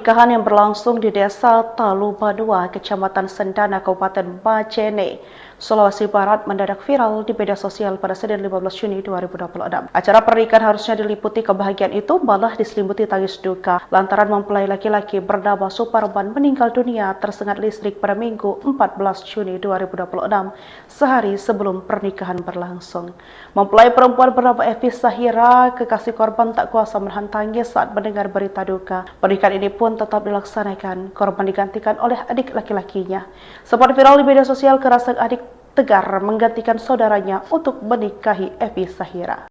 Pernikahan yang berlangsung di Desa Taluba II, Kecamatan Sendana, Kabupaten Majene, Sulawesi Barat mendadak viral di media sosial pada Senin 15 Juni 2026. Acara pernikahan harusnya diliputi kebahagiaan itu malah diselimuti tangis duka lantaran mempelai laki-laki bernama Suparman meninggal dunia tersengat listrik pada Minggu 14 Juni 2026, sehari sebelum pernikahan berlangsung. Mempelai perempuan bernama Evi Sahira, kekasih korban, tak kuasa menahan tangis saat mendengar berita duka. Pernikahan ini pun tetap dilaksanakan. Korban digantikan oleh adik laki-lakinya. Sempat viral di media sosial karena sang adik tegar menggantikan saudaranya untuk menikahi Evi Sahira.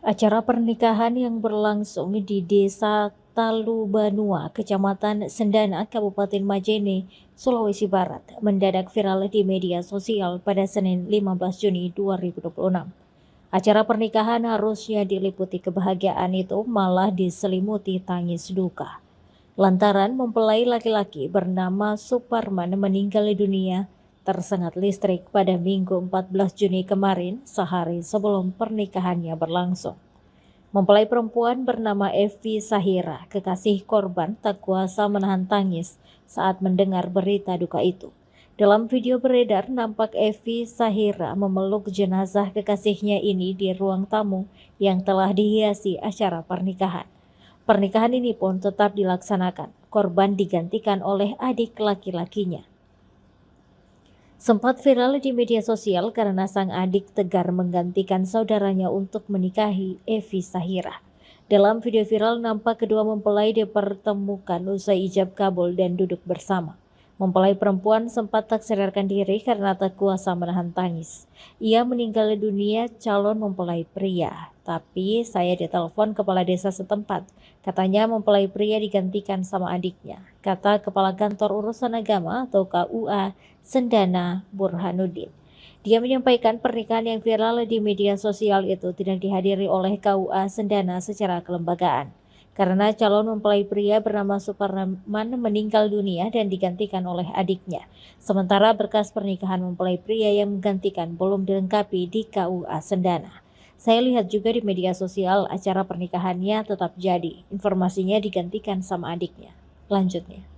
Acara pernikahan yang berlangsung di Desa Talubanua, Kecamatan Sendana, Kabupaten Majene, Sulawesi Barat, mendadak viral di media sosial pada Senin 15 Juni 2026. Acara pernikahan harusnya diliputi kebahagiaan itu malah diselimuti tangis duka. Lantaran mempelai laki-laki bernama Suparman meninggal dunia tersengat listrik pada Minggu 14 Juni kemarin, sehari sebelum pernikahannya berlangsung. Mempelai perempuan bernama Evi Sahira, kekasih korban, tak kuasa menahan tangis saat mendengar berita duka itu. Dalam video beredar, nampak Evi Sahira memeluk jenazah kekasihnya ini di ruang tamu yang telah dihiasi acara pernikahan. Pernikahan ini pun tetap dilaksanakan. Korban digantikan oleh adik laki-lakinya. Sempat viral di media sosial karena sang adik tegar menggantikan saudaranya untuk menikahi Evi Sahira. Dalam video viral nampak kedua mempelai dipertemukan usai ijab kabul dan duduk bersama. Mempelai perempuan sempat tak sadarkan diri karena tak kuasa menahan tangis. Ia meninggal dunia calon mempelai pria. Tapi saya ditelepon kepala desa setempat. Katanya mempelai pria digantikan sama adiknya. Kata Kepala Kantor Urusan Agama atau KUA Sendana Burhanuddin. Dia menyampaikan pernikahan yang viral di media sosial itu tidak dihadiri oleh KUA Sendana secara kelembagaan. Karena calon mempelai pria bernama Suparman meninggal dunia dan digantikan oleh adiknya. Sementara berkas pernikahan mempelai pria yang menggantikan belum dilengkapi di KUA Sendana. Saya lihat juga di media sosial acara pernikahannya tetap jadi. Informasinya digantikan sama adiknya. Lanjutnya.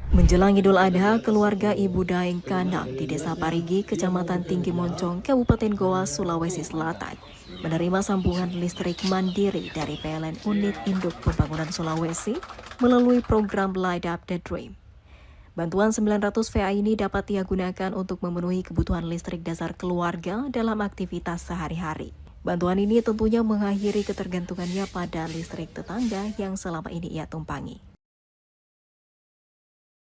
Menjelang Idul Adha, keluarga Ibu Daeng Kanang di Desa Parigi, Kecamatan Tinggi Moncong, Kabupaten Goa, Sulawesi Selatan, menerima sambungan listrik mandiri dari PLN Unit Induk Pembangunan Sulawesi melalui program Light Up the Dream. Bantuan 900 VA ini dapat ia gunakan untuk memenuhi kebutuhan listrik dasar keluarga dalam aktivitas sehari-hari. Bantuan ini tentunya mengakhiri ketergantungannya pada listrik tetangga yang selama ini ia tumpangi.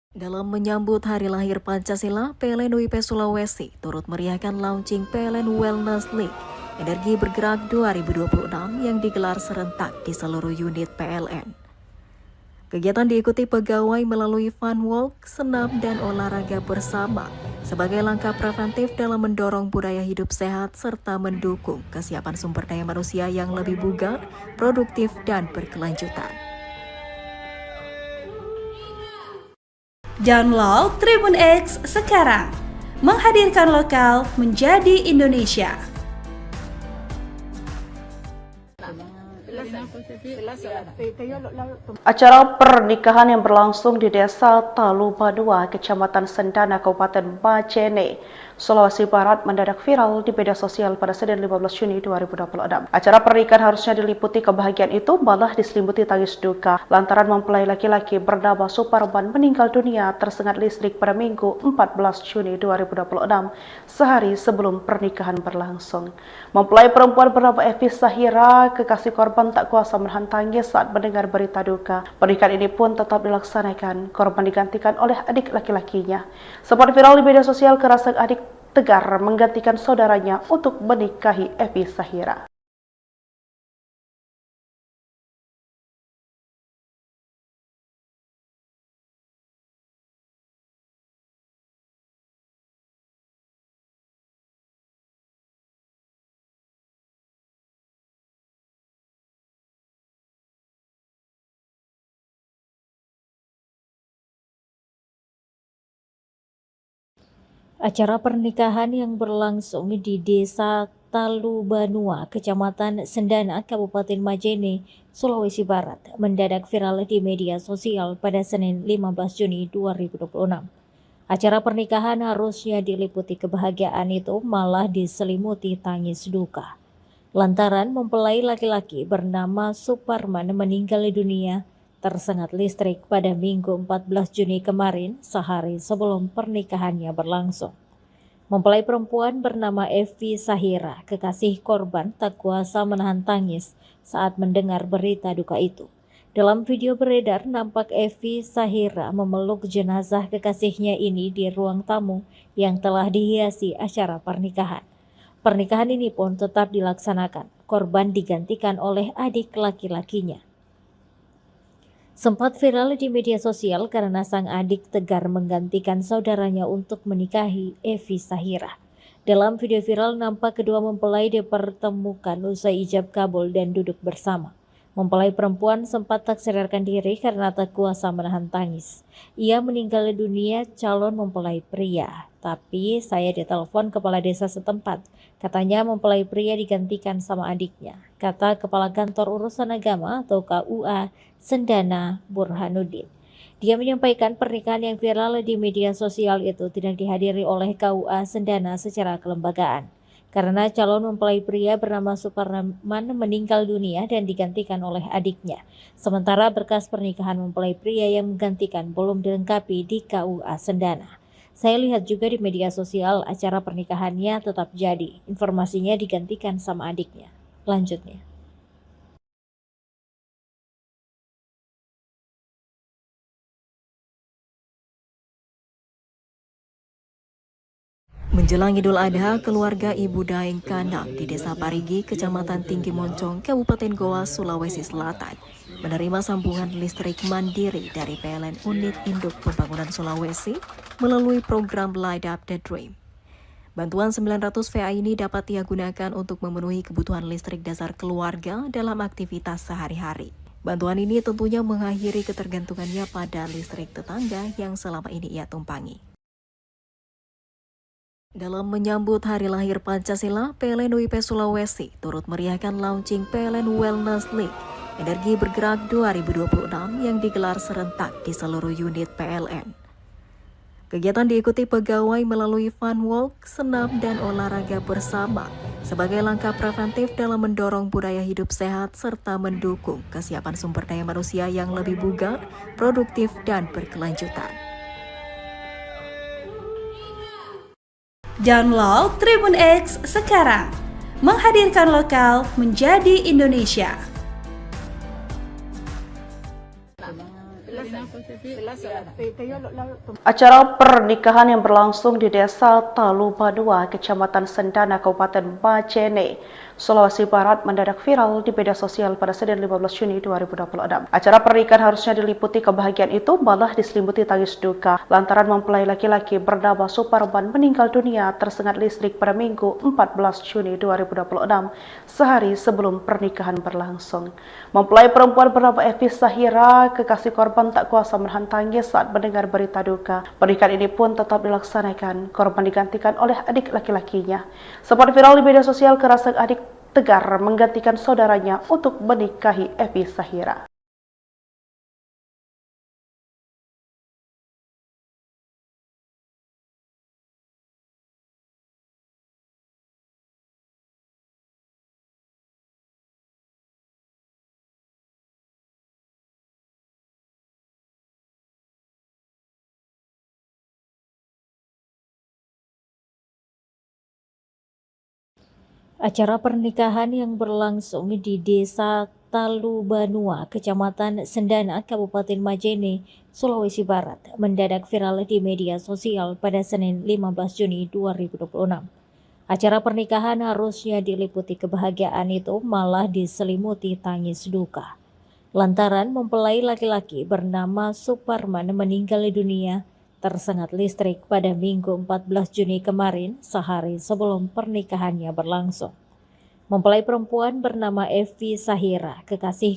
Dalam menyambut Hari Lahir Pancasila, PLN UIP Sulawesi turut meriahkan launching PLN Wellness League Energi Bergerak 2026 yang digelar serentak di seluruh unit PLN. Kegiatan diikuti pegawai melalui fun walk, senam, dan olahraga bersama sebagai langkah preventif dalam mendorong budaya hidup sehat serta mendukung kesiapan sumber daya manusia yang lebih bugar, produktif, dan berkelanjutan. Download Tribun X sekarang, menghadirkan lokal menjadi Indonesia. Acara pernikahan yang berlangsung di Desa Taluba II, Kecamatan Sendana, Kabupaten Majene, Sulawesi Barat mendadak viral di media sosial pada Senin 15 Juni 2026. Acara pernikahan harusnya diliputi kebahagiaan itu malah diselimuti tangis duka lantaran mempelai laki-laki bernama Suparman meninggal dunia tersengat listrik pada Minggu 14 Juni 2026, sehari sebelum pernikahan berlangsung. Mempelai perempuan bernama Evi Sahira, kekasih korban, tak kuasa menahan tangis saat mendengar berita duka. Pernikahan ini pun tetap dilaksanakan. Korban digantikan oleh adik laki-lakinya. Sempat viral di media sosial karena sang adik tegar menggantikan saudaranya untuk menikahi Evi Sahira. Acara pernikahan yang berlangsung di Desa Talubanua, Kecamatan Sendana, Kabupaten Majene, Sulawesi Barat, mendadak viral di media sosial pada Senin 15 Juni 2026. Acara pernikahan harusnya diliputi kebahagiaan itu malah diselimuti tangis duka. Lantaran mempelai laki-laki bernama Suparman meninggal dunia tersengat listrik pada Minggu 14 Juni kemarin, sehari sebelum pernikahannya berlangsung. Mempelai perempuan bernama Evi Sahira, kekasih korban, tak kuasa menahan tangis saat mendengar berita duka itu. Dalam video beredar, nampak Evi Sahira memeluk jenazah kekasihnya ini di ruang tamu yang telah dihiasi acara pernikahan. Pernikahan ini pun tetap dilaksanakan. Korban digantikan oleh adik laki-lakinya. Sempat viral di media sosial karena sang adik tegar menggantikan saudaranya untuk menikahi Evi Sahira. Dalam video viral nampak kedua mempelai dipertemukan usai ijab kabul dan duduk bersama. Mempelai perempuan sempat tak sadarkan diri karena tak kuasa menahan tangis. Ia meninggal dunia calon mempelai pria. Tapi saya ditelepon kepala desa setempat. Katanya mempelai pria digantikan sama adiknya. Kata Kepala Kantor Urusan Agama atau KUA Sendana Burhanuddin. Dia menyampaikan pernikahan yang viral di media sosial itu tidak dihadiri oleh KUA Sendana secara kelembagaan. Karena calon mempelai pria bernama Suparman meninggal dunia dan digantikan oleh adiknya. Sementara berkas pernikahan mempelai pria yang menggantikan belum dilengkapi di KUA Sendana. Saya lihat juga di media sosial acara pernikahannya tetap jadi. Informasinya digantikan sama adiknya. Lanjutnya. Menjelang Idul Adha, keluarga Ibu Daeng Kanang di Desa Parigi, Kecamatan Tinggi Moncong, Kabupaten Goa, Sulawesi Selatan, menerima sambungan listrik mandiri dari PLN Unit Induk Pembangunan Sulawesi melalui program Light Up the Dream. Bantuan 900 VA ini dapat ia gunakan untuk memenuhi kebutuhan listrik dasar keluarga dalam aktivitas sehari-hari. Bantuan ini tentunya mengakhiri ketergantungannya pada listrik tetangga yang selama ini ia tumpangi. Dalam menyambut Hari Lahir Pancasila, PLN UIP Sulawesi turut meriahkan launching PLN Wellness League Energi Bergerak 2026 yang digelar serentak di seluruh unit PLN. Kegiatan diikuti pegawai melalui fun walk, senam, dan olahraga bersama sebagai langkah preventif dalam mendorong budaya hidup sehat serta mendukung kesiapan sumber daya manusia yang lebih bugar, produktif, dan berkelanjutan. Download Tribun X sekarang, menghadirkan lokal menjadi Indonesia. Acara pernikahan yang berlangsung di Desa Talubanua, Kecamatan Sendana, Kabupaten Majene, Sulawesi Barat mendadak viral di media sosial pada Senin 15 Juni 2026. Acara pernikahan harusnya diliputi kebahagiaan itu malah diselimuti tangis duka lantaran mempelai laki-laki bernama Suparman meninggal dunia tersengat listrik pada Minggu 14 Juni 2026, sehari sebelum pernikahan berlangsung. Mempelai perempuan bernama Evi Sahira, kekasih korban, tak kuasa menahan tangis saat mendengar berita duka. Pernikahan ini pun tetap dilaksanakan. Korban digantikan oleh adik laki-lakinya. Sempat viral di media sosial karena sang adik tegar menggantikan saudaranya untuk menikahi Evi Sahira. Acara pernikahan yang berlangsung di Desa Talubanua, Kecamatan Sendana, Kabupaten Majene, Sulawesi Barat, mendadak viral di media sosial pada Senin 15 Juni 2026. Acara pernikahan harusnya diliputi kebahagiaan itu malah diselimuti tangis duka. Lantaran mempelai laki-laki bernama Suparman meninggal dunia tersengat listrik pada Minggu 14 Juni kemarin, sehari sebelum pernikahannya berlangsung. Mempelai perempuan bernama Evi Sahira, kekasih